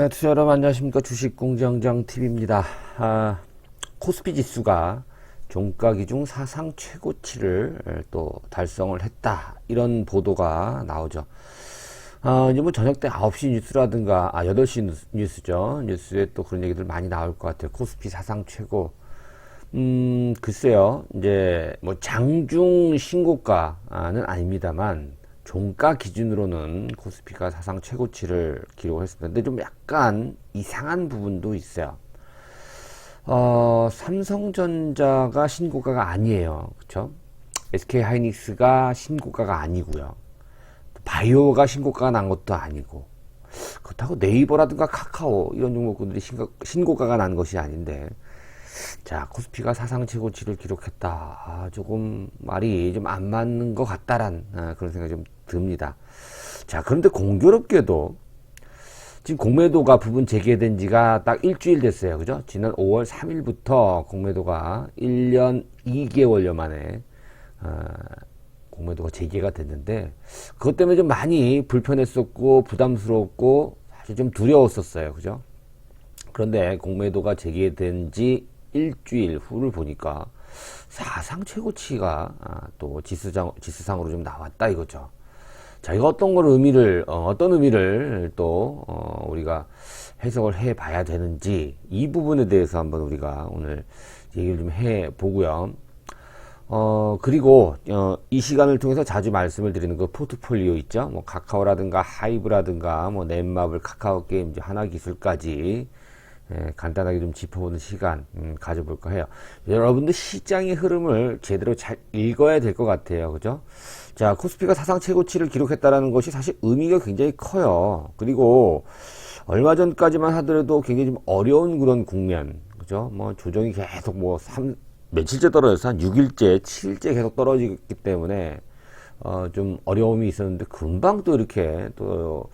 네, 투자 여러분 안녕하십니까. 주식공장장TV입니다. 코스피 지수가 종가 기준 사상 최고치를 또 달성을 했다. 이런 보도가 나오죠. 이제 뭐 저녁 때 9시 뉴스라든가, 8시 뉴스죠. 뉴스에 또 그런 얘기들 많이 나올 것 같아요. 코스피 사상 최고. 글쎄요. 이제 뭐 장중 신고가는 아닙니다만, 종가 기준으로는 코스피가 사상 최고치를 기록을 했습니다. 근데 좀 약간 이상한 부분도 있어요. 삼성전자가 신고가가 아니에요. 그쵸? SK하이닉스가 신고가가 아니고요. 바이오가 신고가가 난 것도 아니고. 그렇다고 네이버라든가 카카오 이런 종목군들이 신고가가 난 것이 아닌데, 자, 코스피가 사상 최고치를 기록했다. 조금 말이 좀 안 맞는 것 같다란 그런 생각이 좀 듭니다. 자, 그런데 공교롭게도 지금 공매도가 부분 재개된 지가 딱 일주일 됐어요. 그죠? 지난 5월 3일부터 공매도가 1년 2개월여 만에 공매도가 재개가 됐는데, 그것 때문에 좀 많이 불편했었고 부담스럽고 사실 좀 두려웠었어요. 그죠? 그런데 공매도가 재개된 지 일주일 후를 보니까 사상 최고치가 또 지수상으로 좀 나왔다 이거죠. 자, 이거 어떤 의미를 또 우리가 해석을 해 봐야 되는지, 이 부분에 대해서 한번 우리가 오늘 얘기를 좀 해 보고요. 그리고 이 시간을 통해서 자주 말씀을 드리는 그 포트폴리오 있죠. 뭐 카카오라든가 하이브라든가 뭐 넷마블, 카카오게임, 하나기술까지 간단하게 좀 짚어보는 시간 가져볼까 해요. 여러분들 시장의 흐름을 제대로 잘 읽어야 될 것 같아요. 그죠? 자, 코스피가 사상 최고치를 기록했다는 것이 사실 의미가 굉장히 커요. 그리고 얼마 전까지만 하더라도 굉장히 좀 어려운 그런 국면, 그죠? 뭐 조정이 계속 며칠째 떨어져서 한 6일째, 7일째 계속 떨어지기 때문에 좀 어려움이 있었는데, 금방 또 이렇게 또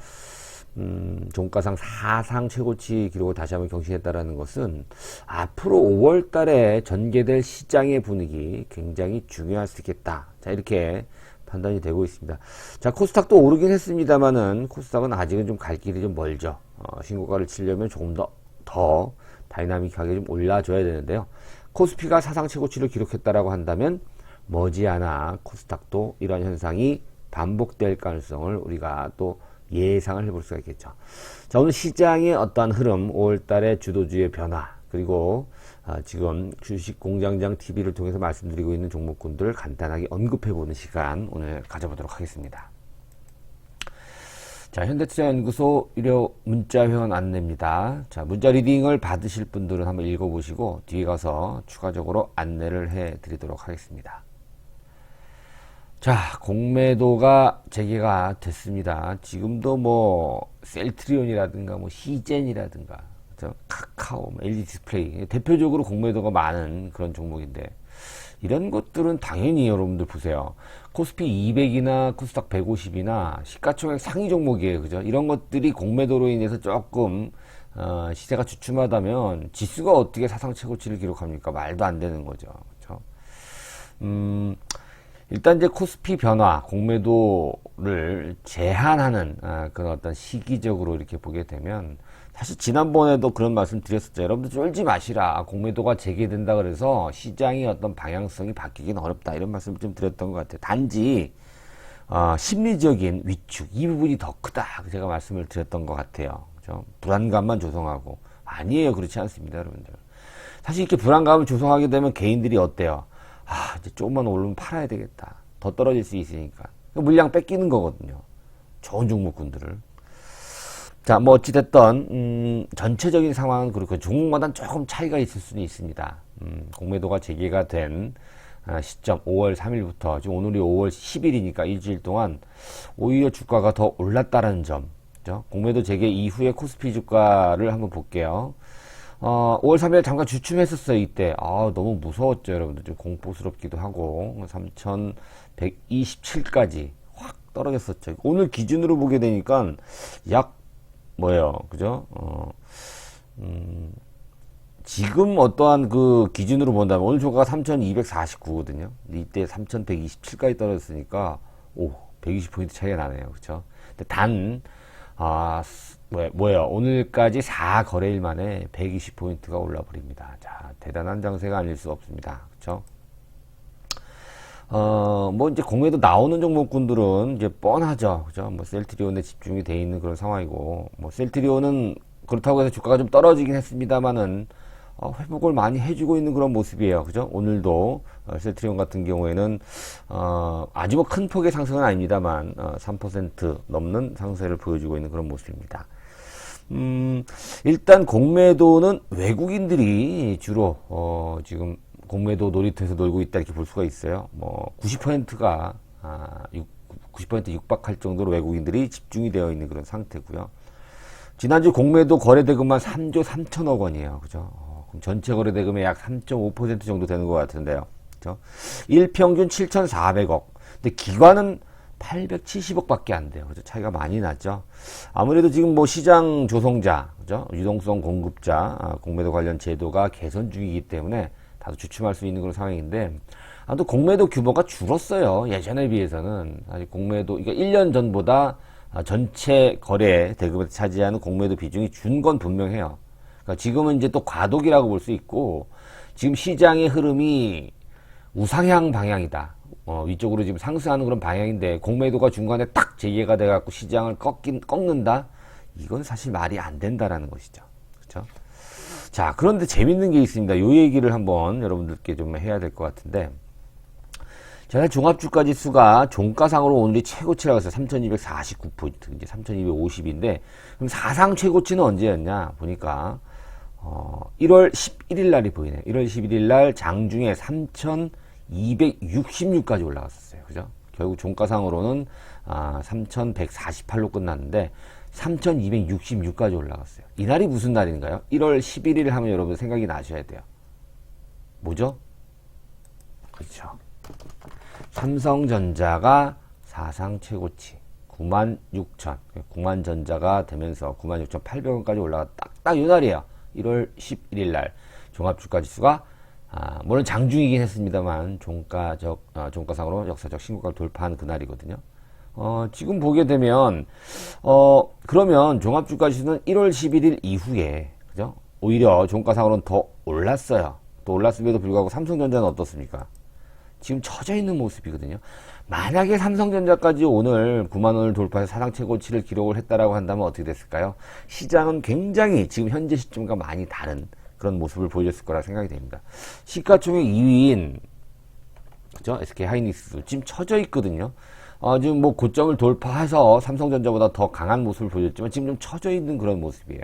종가상 사상 최고치 기록을 다시 한번 경신했다라는 것은 앞으로 5월 달에 전개될 시장의 분위기 굉장히 중요할 수 있겠다. 자, 이렇게 판단이 되고 있습니다. 자, 코스닥도 오르긴 했습니다만은 코스닥은 아직은 좀 갈 길이 좀 멀죠. 신고가를 치려면 조금 더 다이나믹하게 좀 올라줘야 되는데요. 코스피가 사상 최고치를 기록했다라고 한다면 머지않아 코스닥도 이런 현상이 반복될 가능성을 우리가 또 예상을 해볼 수가 있겠죠. 자, 오늘 시장의 어떠한 흐름, 5월달의 주도주의 변화, 그리고 지금 주식공장장 TV를 통해서 말씀드리고 있는 종목군들을 간단하게 언급해보는 시간 오늘 가져보도록 하겠습니다. 자, 현대투자연구소 유료 문자 회원 안내입니다. 자, 문자 리딩을 받으실 분들은 한번 읽어보시고 뒤에 가서 추가적으로 안내를 해드리도록 하겠습니다. 자, 공매도가 재개가 됐습니다. 지금도 뭐 셀트리온이라든가 뭐 히젠이라든가 카카오, LG 디스플레이 대표적으로 공매도가 많은 그런 종목인데, 이런 것들은 당연히 여러분들 보세요. 코스피 200이나 코스닥 150이나 시가총액 상위 종목이에요. 그죠? 이런 것들이 공매도로 인해서 조금 시세가 주춤하다면 지수가 어떻게 사상 최고치를 기록합니까? 말도 안 되는 거죠. 그렇죠? 일단 이제 코스피 변화, 공매도를 제한하는 그런 어떤 시기적으로 이렇게 보게 되면, 사실 지난번에도 그런 말씀 드렸었죠. 여러분들 쫄지 마시라. 공매도가 재개된다 그래서 시장의 어떤 방향성이 바뀌기는 어렵다. 이런 말씀을 좀 드렸던 것 같아요. 단지 심리적인 위축, 이 부분이 더 크다. 제가 말씀을 드렸던 것 같아요. 그렇죠? 불안감만 조성하고. 아니에요. 그렇지 않습니다, 여러분들. 사실 이렇게 불안감을 조성하게 되면 개인들이 어때요? 이제 조금만 오르면 팔아야 되겠다. 더 떨어질 수 있으니까. 물량 뺏기는 거거든요. 좋은 종목군들을. 자, 뭐 어찌됐든 전체적인 상황은 그렇고 종목마다 조금 차이가 있을 수는 있습니다. 공매도가 재개가 된 시점 5월 3일부터 지금 오늘이 5월 10일이니까 일주일 동안 오히려 주가가 더 올랐다는 점. 그죠? 공매도 재개 이후에 코스피 주가를 한번 볼게요. 5월 3일 잠깐 주춤했었어요. 이때 너무 무서웠죠, 여러분들. 좀 공포스럽기도 하고 3127까지 확 떨어졌었죠. 오늘 기준으로 보게 되니까 약 그죠? 지금 어떠한 그 기준으로 본다면 오늘 주가가 3249거든요. 이때 3127까지 떨어졌으니까 120포인트 차이가 나네요. 그렇죠? 근데 뭐예요? 오늘까지 4거래일 만에 120포인트가 올라버립니다. 자, 대단한 장세가 아닐 수 없습니다. 그쵸? 뭐 이제 공매도 나오는 종목군들은 이제 뻔하죠. 그죠? 뭐 셀트리온에 집중이 돼 있는 그런 상황이고, 뭐 셀트리온은 그렇다고 해서 주가가 좀 떨어지긴 했습니다만은, 회복을 많이 해주고 있는 그런 모습이에요. 그죠? 오늘도, 셀트리온 같은 경우에는, 아주 뭐 큰 폭의 상승은 아닙니다만, 3% 넘는 상승세를 보여주고 있는 그런 모습입니다. 일단 공매도는 외국인들이 주로, 지금 공매도 놀이터에서 놀고 있다 이렇게 볼 수가 있어요. 뭐 90%가 90% 육박할 정도로 외국인들이 집중이 되어 있는 그런 상태고요. 지난주 공매도 거래대금만 3조 3천억 원이에요. 그죠? 그럼 전체 거래대금의 약 3.5% 정도 되는 것 같은데요. 그죠? 일평균 7,400억. 근데 기관은 870억 밖에 안 돼요. 그죠? 차이가 많이 나죠. 아무래도 지금 뭐 시장 조성자, 그죠? 유동성 공급자, 공매도 관련 제도가 개선 중이기 때문에 다소 주춤할 수 있는 그런 상황인데, 아무튼 공매도 규모가 줄었어요. 예전에 비해서는. 아직 공매도, 그러니까 1년 전보다 전체 거래 대금에서 차지하는 공매도 비중이 준 건 분명해요. 그러니까 지금은 이제 또 과도기라고 볼 수 있고, 지금 시장의 흐름이 우상향 방향이다. 위쪽으로 지금 상승하는 그런 방향인데, 공매도가 중간에 딱 재개가 돼갖고 시장을 꺾는다? 이건 사실 말이 안 된다라는 것이죠. 그렇죠? 자, 그런데 재밌는 게 있습니다. 요 얘기를 한번 여러분들께 좀 해야 될 것 같은데, 제가 종합주가지수가 종가상으로 오늘이 최고치라고 해서 3249포인트, 이제 3250인데, 그럼 사상 최고치는 언제였냐? 보니까, 1월 11일 날이 보이네요. 1월 11일 날 장중에 3266까지 올라갔었어요. 그죠? 결국 종가상으로는, 3148로 끝났는데, 3266까지 올라갔어요. 이날이 무슨 날인가요? 1월 11일 하면 여러분 생각이 나셔야 돼요. 뭐죠? 그렇죠. 삼성전자가 사상 최고치 96,000, 9만전자가 되면서 96,800원까지 올라가 딱 이 날이에요. 1월 11일 날 종합주가지수가 물론 장중이긴 했습니다만 종가상으로 역사적 신고가를 돌파한 그날이거든요. 지금 보게 되면, 그러면 종합주가지수는 1월 11일 이후에, 그죠? 오히려 종가상으로는 더 올랐어요. 또 올랐음에도 불구하고 삼성전자는 어떻습니까? 지금 처져 있는 모습이거든요. 만약에 삼성전자까지 오늘 9만원을 돌파해서 사상 최고치를 기록을 했다라고 한다면 어떻게 됐을까요? 시장은 굉장히 지금 현재 시점과 많이 다른 그런 모습을 보여줬을 거라 생각이 됩니다. 시가총액 2위인, 그죠? SK 하이닉스 지금 처져 있거든요. 지금 뭐 고점을 돌파해서 삼성전자보다 더 강한 모습을 보여줬지만 지금 좀 처져 있는 그런 모습이에요.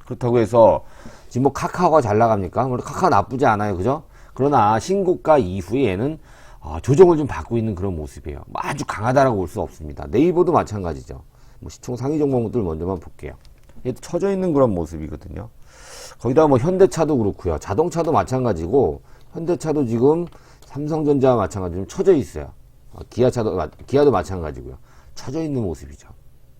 그렇다고 해서 지금 뭐 카카오가 잘 나갑니까? 물론 카카오 나쁘지 않아요. 그죠? 그러나 신고가 이후에는 조정을 좀 받고 있는 그런 모습이에요. 뭐 아주 강하다라고 볼 수 없습니다. 네이버도 마찬가지죠. 뭐 시총 상위 종목들 먼저만 볼게요. 얘도 처져 있는 그런 모습이거든요. 거기다가 뭐 현대차도 그렇고요. 자동차도 마찬가지고 현대차도 지금 삼성전자와 마찬가지로 처져 있어요. 기아도 마찬가지고요. 처져 있는 모습이죠.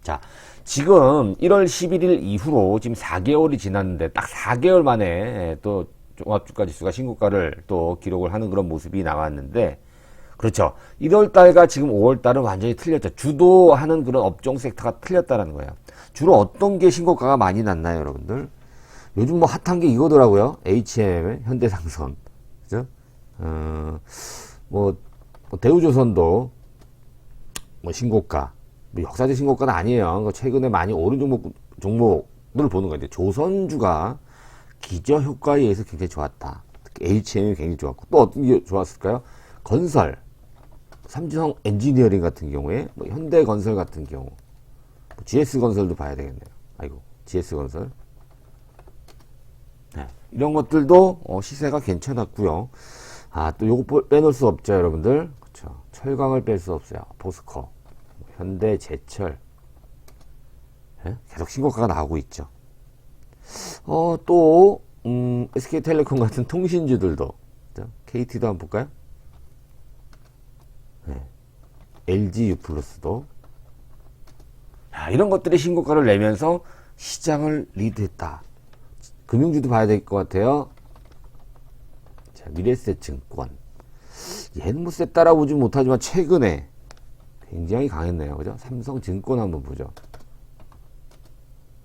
자, 지금 1월 11일 이후로 지금 4개월이 지났는데 딱 4개월 만에 또 종합주가지수가 신고가를 또 기록을 하는 그런 모습이 나왔는데, 그렇죠. 1월달과 지금 5월달은 완전히 틀렸죠. 주도하는 그런 업종 섹터가 틀렸다는 거예요. 주로 어떤 게 신고가가 많이 났나요, 여러분들? 요즘 뭐 핫한 게 이거더라고요. HMM, 현대상선, 그죠? 뭐 대우조선도 뭐 신고가, 뭐 역사적 신고가는 아니에요. 최근에 많이 오른 종목들을 보는 건데, 조선주가 기저 효과에 의해서 굉장히 좋았다. 특히 HM이 굉장히 좋았고, 또 어떤 게 좋았을까요? 건설, 삼성 엔지니어링 같은 경우에, 뭐 현대건설 같은 경우, 뭐 GS건설도 봐야 되겠네요. 아이고, GS건설. 네, 이런 것들도 시세가 괜찮았고요. 또 요거 빼놓을 수 없죠, 여러분들. 그쵸. 철강을 뺄 수 없어요. 포스코, 현대, 제철. 네? 계속 신고가가 나오고 있죠. 또, SK텔레콤 같은 통신주들도, 그쵸? KT도 한번 볼까요? 네. LG U+도. 이런 것들이 신고가를 내면서 시장을 리드했다. 금융주도 봐야 될 것 같아요. 자, 미래에셋증권. 얘는 뭐 쎄 따라보지 못하지만 최근에 굉장히 강했네요. 그죠? 삼성증권 한번 보죠.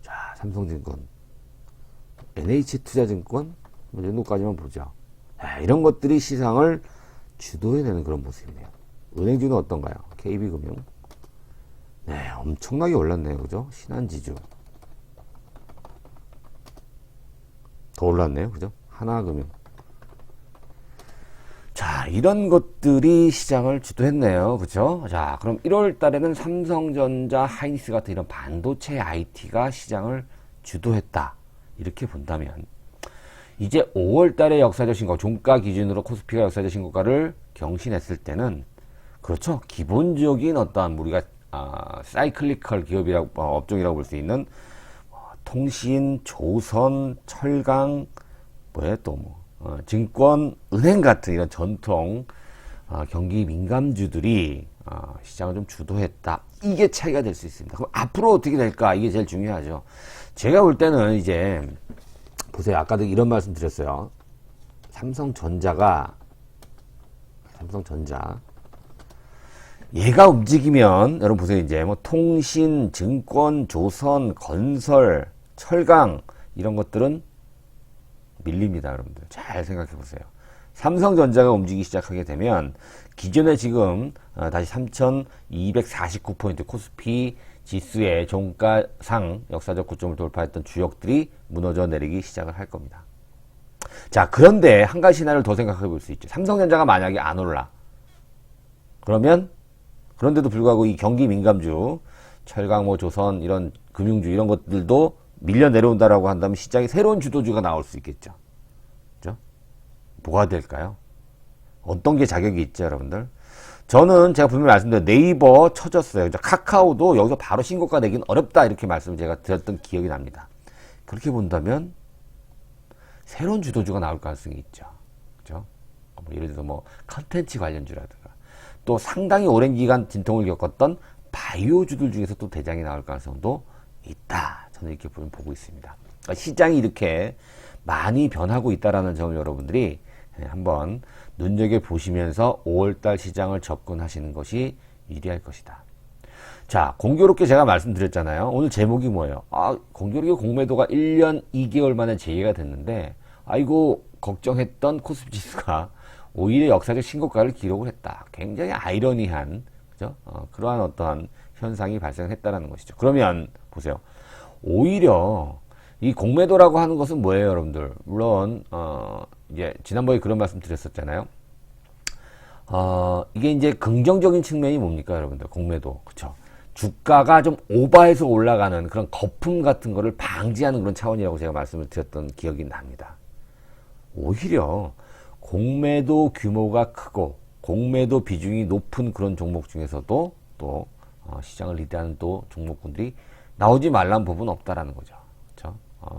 자, 삼성증권, NH투자증권 이 정도까지만 보자. 이런 것들이 시장을 주도해내는 그런 모습이네요. 은행주는 어떤가요? KB금융. 네, 엄청나게 올랐네요. 그죠? 신한지주. 더 올랐네요. 그죠? 하나금융. 자, 이런 것들이 시장을 주도했네요. 그죠? 자, 그럼 1월 달에는 삼성전자, 하이닉스 같은 이런 반도체 IT가 시장을 주도했다. 이렇게 본다면, 이제 5월 달에 역사적 신고, 종가 기준으로 코스피가 역사적 신고가를 경신했을 때는, 그렇죠. 기본적인 어떠한 우리가, 사이클리컬 기업이라고, 업종이라고 볼 수 있는, 통신, 조선, 철강, 증권, 은행 같은 이런 전통 경기 민감주들이 시장을 좀 주도했다. 이게 차이가 될 수 있습니다. 그럼 앞으로 어떻게 될까? 이게 제일 중요하죠. 제가 볼 때는 이제 보세요. 아까도 이런 말씀 드렸어요. 삼성전자 얘가 움직이면 여러분 보세요. 이제 뭐 통신, 증권, 조선, 건설, 철강 이런 것들은 밀립니다. 여러분들 잘 생각해 보세요. 삼성전자가 움직이기 시작하게 되면 기존에 지금 다시 3249포인트 코스피 지수의 종가상 역사적 고점을 돌파했던 주역들이 무너져 내리기 시작을 할 겁니다. 자, 그런데 한 가지 시나리오를 더 생각해 볼 수 있죠. 삼성전자가 만약에 안 올라. 그러면 그런데도 불구하고 이 경기 민감주, 철강, 뭐 조선 이런 금융주 이런 것들도 밀려 내려온다라고 한다면 시장에 새로운 주도주가 나올 수 있겠죠. 그죠? 뭐가 될까요? 어떤 게 자격이 있죠, 여러분들? 저는 제가 분명히 말씀드린 네이버 쳐졌어요. 카카오도 여기서 바로 신고가 내긴 어렵다 이렇게 말씀을 제가 드렸던 기억이 납니다. 그렇게 본다면 새로운 주도주가 나올 가능성이 있죠. 그죠? 예를 들어서 뭐 컨텐츠 관련주라든가 또 상당히 오랜 기간 진통을 겪었던 바이오주들 중에서 또 대장이 나올 가능성도 있다. 저는 이렇게 보고 있습니다. 그러니까 시장이 이렇게 많이 변하고 있다라는 점을 여러분들이 한번 눈여겨보시면서 5월달 시장을 접근하시는 것이 유리할 것이다. 자, 공교롭게 제가 말씀드렸잖아요. 오늘 제목이 뭐예요? 공교롭게 공매도가 1년 2개월 만에 재개가 됐는데 아이고 걱정했던 코스피 지수가 오히려 역사적 신고가를 기록을 했다. 굉장히 아이러니한 그죠? 그러한 어떠한 현상이 발생했다는 것이죠. 그러면 보세요. 오히려 이 공매도라고 하는 것은 뭐예요, 여러분들? 물론 이제 지난번에 그런 말씀 드렸었잖아요. 이게 이제 긍정적인 측면이 뭡니까, 여러분들? 공매도. 그쵸? 주가가 좀 오버해서 올라가는 그런 거품 같은 거를 방지하는 그런 차원이라고 제가 말씀을 드렸던 기억이 납니다. 오히려 공매도 규모가 크고 공매도 비중이 높은 그런 종목 중에서도 또 시장을 리드하는 또 종목군들이 나오지 말라는 법은 없다라는 거죠. 그렇죠?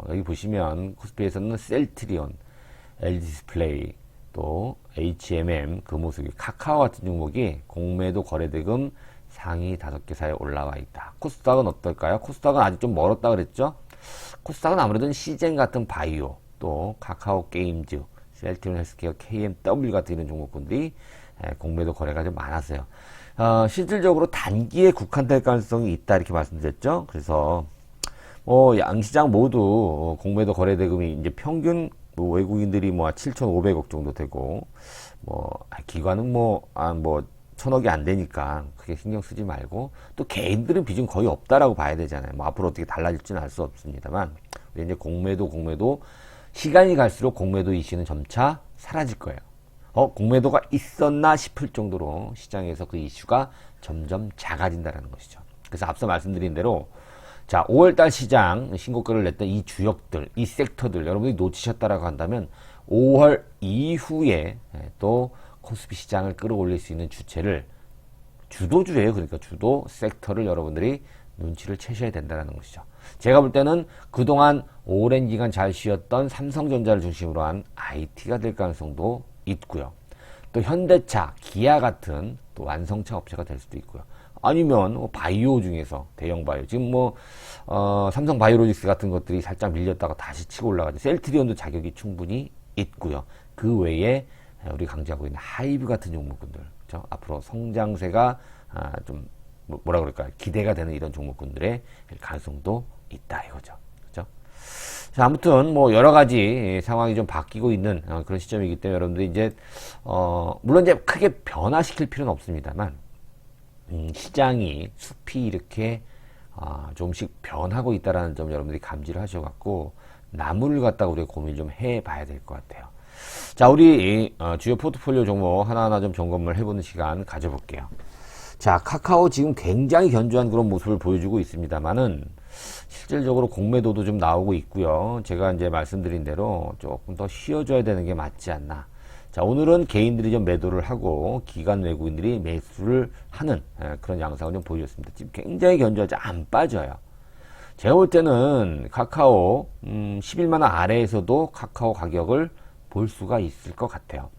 여기 보시면 코스피에서는 셀트리온, LG디스플레이, 또 HMM, 그 모습이 카카오 같은 종목이 공매도 거래대금 상위 5개사에 올라와 있다. 코스닥은 어떨까요? 코스닥은 아직 좀 멀었다 그랬죠? 코스닥은 아무래도 시젠 같은 바이오, 또 카카오 게임즈, 셀트리온 헬스케어, KMW 같은 이런 종목군들이 공매도 거래가 좀 많았어요. 실질적으로 단기에 국한될 가능성이 있다 이렇게 말씀드렸죠. 그래서 양시장 모두 공매도 거래 대금이 이제 평균 외국인들이 7,500억 정도 되고 기관은 1,000억이 안 되니까 크게 신경 쓰지 말고 또 개인들은 비중 거의 없다라고 봐야 되잖아요. 앞으로 어떻게 달라질지는 알 수 없습니다만 이제 공매도 시간이 갈수록 공매도 이슈는 점차 사라질 거예요. 공매도가 있었나 싶을 정도로 시장에서 그 이슈가 점점 작아진다는 것이죠. 그래서 앞서 말씀드린 대로 자, 5월달 시장 신고가를 냈던 이 주역들, 이 섹터들 여러분들이 놓치셨다라고 한다면 5월 이후에 또 코스피 시장을 끌어올릴 수 있는 주체를 주도주예요. 그러니까 주도 섹터를 여러분들이 눈치를 채셔야 된다는 것이죠. 제가 볼 때는 그동안 오랜 기간 잘 쉬었던 삼성전자를 중심으로 한 IT가 될 가능성도 있고요. 또 현대차, 기아 같은 또 완성차 업체가 될 수도 있고요. 아니면 바이오 중에서 대형 바이오 지금 삼성 바이오로직스 같은 것들이 살짝 밀렸다가 다시 치고 올라가죠. 셀트리온도 자격이 충분히 있고요. 그 외에 우리 강조하고 있는 하이브 같은 종목군들, 그렇죠? 앞으로 성장세가 좀 뭐라 그럴까요? 기대가 되는 이런 종목군들의 가능성도 있다 이거죠. 그렇죠? 자, 아무튼 뭐 여러 가지 상황이 좀 바뀌고 있는 그런 시점이기 때문에 여러분들이 이제 물론 이제 크게 변화시킬 필요는 없습니다만 시장이 숲이 이렇게 조금씩 변하고 있다라는 점 여러분들이 감지를 하셔갖고 나무를 갖다가 우리가 고민을 좀 해봐야 될 것 같아요. 자, 우리 주요 포트폴리오 종목 하나하나 좀 점검을 해보는 시간 가져볼게요. 자, 카카오 지금 굉장히 견조한 그런 모습을 보여주고 있습니다만은 실질적으로 공매도도 좀 나오고 있고요. 제가 이제 말씀드린 대로 조금 더 쉬어줘야 되는 게 맞지 않나. 자, 오늘은 개인들이 좀 매도를 하고 기관 외국인들이 매수를 하는 그런 양상을 좀 보여줬습니다. 지금 굉장히 견조하지 안 빠져요. 제가 볼 때는 카카오 11만원 아래에서도 카카오 가격을 볼 수가 있을 것 같아요.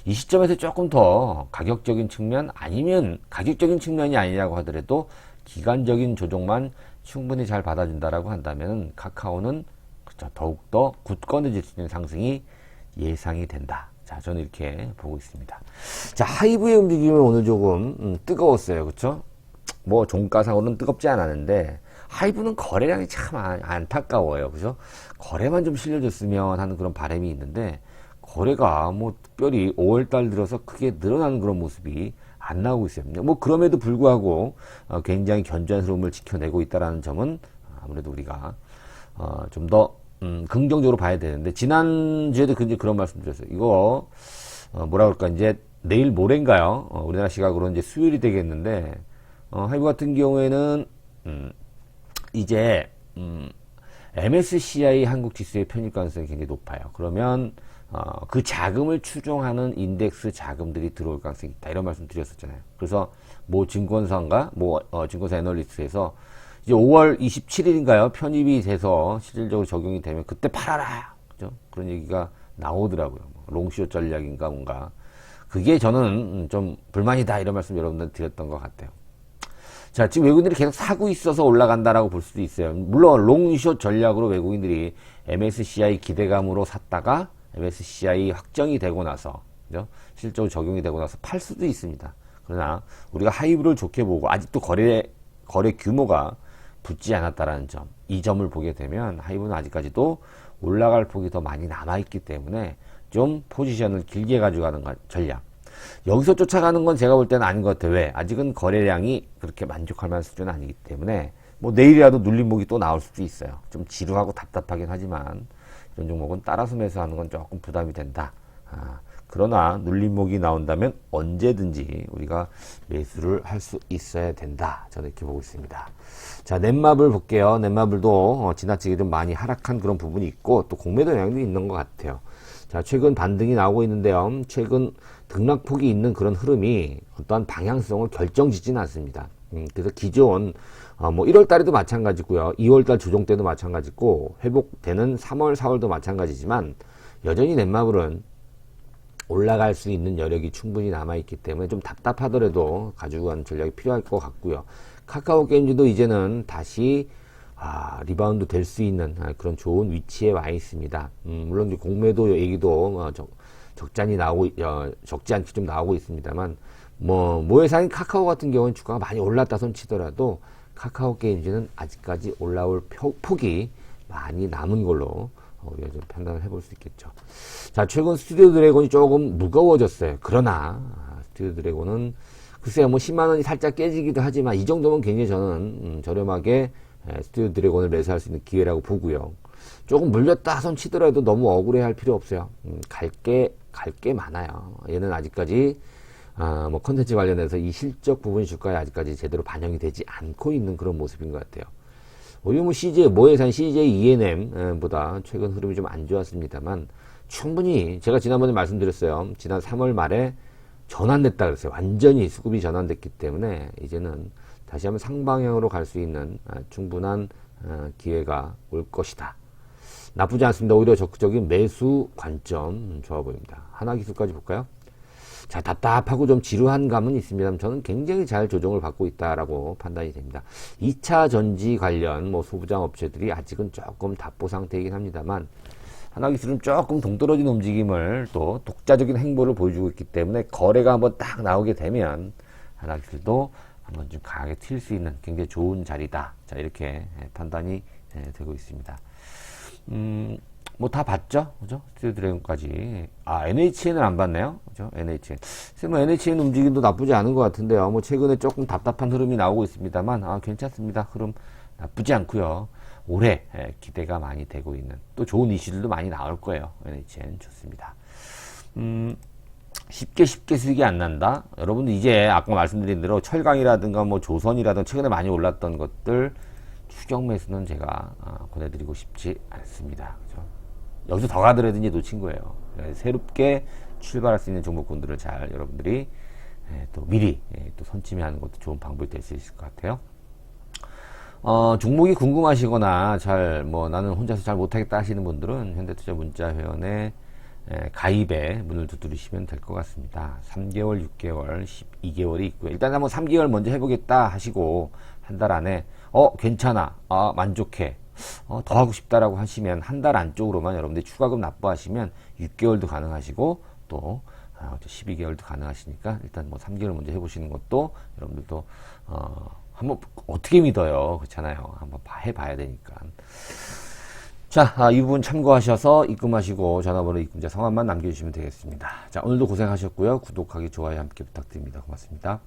이 시점에서 조금 더 가격적인 측면 아니면 가격적인 측면이 아니라고 하더라도 기간적인 조정만 충분히 잘 받아준다라고 한다면 카카오는 그쵸, 더욱더 굳건해질 수 있는 상승이 예상이 된다. 자, 저는 이렇게 보고 있습니다. 자, 하이브의 움직임은 오늘 조금 뜨거웠어요. 그쵸? 뭐 종가상으로는 뜨겁지 않았는데 하이브는 거래량이 참 안타까워요. 그죠? 거래만 좀 실려줬으면 하는 그런 바람이 있는데 거래가 뭐 특별히 5월달 들어서 크게 늘어나는 그런 모습이 안 나오고 있어요. 뭐 그럼에도 불구하고 굉장히 견조한 흐름을 지켜내고 있다는 점은 아무래도 우리가 좀 더 긍정적으로 봐야 되는데 지난주에도 굉장히 그런 말씀 드렸어요. 이거 뭐라 그럴까 이제 내일 모레인가요? 우리나라 시각으로 이제 수요일이 되겠는데 하이브 같은 경우에는 이제 MSCI 한국 지수의 편입 가능성이 굉장히 높아요. 그러면 그 자금을 추종하는 인덱스 자금들이 들어올 가능성이 있다. 이런 말씀 드렸었잖아요. 그래서 뭐 증권사인가 뭐 증권사 애널리스트에서 이제 5월 27일인가요? 편입이 돼서 실질적으로 적용이 되면 그때 팔아라. 그죠? 그런 얘기가 나오더라고요. 롱숏 전략인가 뭔가. 그게 저는 좀 불만이다. 이런 말씀 여러분들 드렸던 것 같아요. 자, 지금 외국인들이 계속 사고 있어서 올라간다라고 볼 수도 있어요. 물론 롱숏 전략으로 외국인들이 MSCI 기대감으로 샀다가 MSCI 확정이 되고 나서 그죠? 실적으로 적용이 되고 나서 팔 수도 있습니다. 그러나 우리가 하이브를 좋게 보고 아직도 거래 규모가 붙지 않았다라는 점, 이 점을 보게 되면 하이브는 아직까지도 올라갈 폭이 더 많이 남아있기 때문에 좀 포지션을 길게 가져가는 전략. 여기서 쫓아가는 건 제가 볼 때는 아닌 것 같아요. 왜? 아직은 거래량이 그렇게 만족할 만한 수준은 아니기 때문에 뭐 내일이라도 눌림목이 또 나올 수도 있어요. 좀 지루하고 답답하긴 하지만 이런 종목은 따라서 매수하는 건 조금 부담이 된다. 그러나 눌림목이 나온다면 언제든지 우리가 매수를 할 수 있어야 된다. 저는 이렇게 보고 있습니다. 자, 넷마블 볼게요. 넷마블도 지나치게 좀 많이 하락한 그런 부분이 있고 또 공매도 영향도 있는 것 같아요. 자, 최근 반등이 나오고 있는데요. 최근 등락폭이 있는 그런 흐름이 어떠한 방향성을 결정짓지는 않습니다. 그래서 기존 뭐 1월 달에도 마찬가지고요. 2월 달 조정 때도 마찬가지고 회복되는 3월, 4월도 마찬가지지만 여전히 넷마블은 올라갈 수 있는 여력이 충분히 남아있기 때문에 좀 답답하더라도 가지고 가는 전략이 필요할 것 같고요. 카카오 게임즈도 이제는 다시 리바운드 될 수 있는 그런 좋은 위치에 와 있습니다. 물론 이제 공매도 얘기도 적지 않게 좀 나오고 있습니다만 모회사인 카카오 같은 경우는 주가가 많이 올랐다 손 치더라도 카카오 게임즈는 아직까지 올라올 폭이 많이 남은 걸로 우리가 좀 판단을 해볼 수 있겠죠. 자, 최근 스튜디오 드래곤이 조금 무거워졌어요. 그러나 스튜디오 드래곤은 글쎄요, 뭐 10만원이 살짝 깨지기도 하지만 이 정도면 굉장히 저는 저렴하게 스튜디오 드래곤을 매수할 수 있는 기회라고 보고요. 조금 물렸다 손 치더라도 너무 억울해할 필요 없어요. 갈 게 많아요. 얘는 아직까지 뭐 컨텐츠 관련해서 이 실적 부분이 주가에 아직까지 제대로 반영이 되지 않고 있는 그런 모습인 것 같아요. 오히려 뭐 모회사인 CJ ENM보다 최근 흐름이 좀 안 좋았습니다만 충분히 제가 지난번에 말씀드렸어요. 지난 3월 말에 전환됐다 그랬어요. 완전히 수급이 전환됐기 때문에 이제는 다시 한번 상방향으로 갈 수 있는 충분한 기회가 올 것이다. 나쁘지 않습니다. 오히려 적극적인 매수 관점 좋아 보입니다. 하나기술까지 볼까요? 자, 답답하고 좀 지루한 감은 있습니다만 저는 굉장히 잘 조정을 받고 있다라고 판단이 됩니다. 2차 전지 관련 소부장 업체들이 아직은 조금 답보 상태이긴 합니다만 하나기술은 조금 동떨어진 움직임을 또 독자적인 행보를 보여주고 있기 때문에 거래가 한번 딱 나오게 되면 하나기술도 한번 좀 강하게 튈 수 있는 굉장히 좋은 자리다. 자, 이렇게 판단이 되고 있습니다. 뭐 다 봤죠? 그죠? 스튜디오 드래곤까지. NHN을 안 봤네요. 그죠? NHN. 뭐 NHN 움직임도 나쁘지 않은 것 같은데요. 뭐 최근에 조금 답답한 흐름이 나오고 있습니다만, 괜찮습니다. 흐름 나쁘지 않고요. 올해 기대가 많이 되고 있는 또 좋은 이슈들도 많이 나올 거예요. NHN 좋습니다. 쉽게 수익이 안 난다. 여러분들 이제 아까 말씀드린 대로 철강이라든가 뭐 조선이라든가 최근에 많이 올랐던 것들 추격 매수는 제가 권해드리고 싶지 않습니다. 그죠? 여기서 더 가더라도 이제 놓친 거예요. 새롭게 출발할 수 있는 종목군들을 잘 여러분들이 또 미리 또 선침해하는 것도 좋은 방법이 될 수 있을 것 같아요. 종목이 궁금하시거나 나는 혼자서 잘 못하겠다 하시는 분들은 현대투자 문자회원에 가입에 문을 두드리시면 될 것 같습니다. 3개월, 6개월, 12개월이 있고요. 일단 한번 3개월 먼저 해보겠다 하시고 한 달 안에 괜찮아, 만족해, 더 하고 싶다라고 하시면 한 달 안쪽으로만 여러분들이 추가금 납부하시면 6개월도 가능하시고 또 12개월도 가능하시니까 일단 뭐 3개월 먼저 해보시는 것도 여러분들도 한번 어떻게 믿어요, 그렇잖아요. 한번 해봐야 되니까. 자, 이 부분 참고하셔서 입금하시고 전화번호, 입금자 성함만 남겨주시면 되겠습니다. 자, 오늘도 고생하셨고요. 구독하기, 좋아요 함께 부탁드립니다. 고맙습니다.